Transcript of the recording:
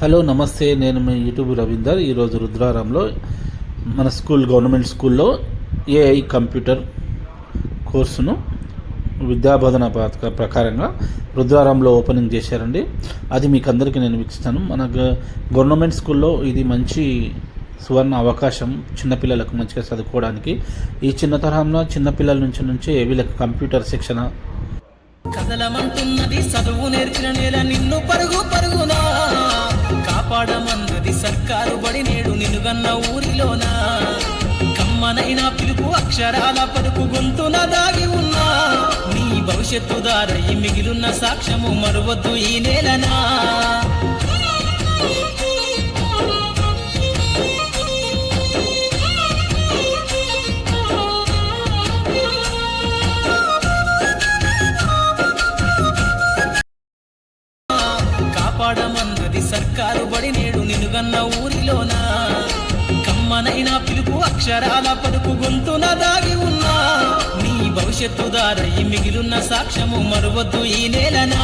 Hello నమస్తే, నేను మీ YouTube Ravinder. ఈరోజు రుద్రారంలో మన గవర్నమెంట్ స్కూల్లో ఏఐ కంప్యూటర్ కోర్సును విద్యాబోధన ప్రకారంగా రుద్రారంలో ఓపెనింగ్ చేశారండి. అది మీకు అందరికీ నేను వీక్షిస్తాను. మన గవర్నమెంట్ స్కూల్లో ఇది మంచి సువర్ణ అవకాశం చిన్నపిల్లలకు మంచిగా చదువుకోవడానికి. ఈ చిన్న తరహంలో చిన్నపిల్లల నుంచి వీళ్ళకి కంప్యూటర్ శిక్షణ కదలమంటున్నది చదువు నేర్చిన నేల నిన్ను పరుగు పరుగునా కాపాడమన్నది సర్కారు బడి నేడు నిన్నుగన్న ఊరిలోనా కమ్మనైనా పిలుపు అక్షరాల పలుకు గొంతున దాగి ఉన్నా నీ భవిష్యత్తు దారయి మిగిలిన సాక్ష్యము మరువద్దు ఈ నేలనా. కాపాడమన్నది సర్కారు బడి నేడు నిన్నుగన్న ఊరిలోనా కమ్మనైనా పిలుపు అక్షరాల పలుకు గొంతున దాగి ఉన్నా నీ భవిష్యత్తు దారయి మిగిలిన సాక్ష్యము మరువద్దు ఈ నేలనా.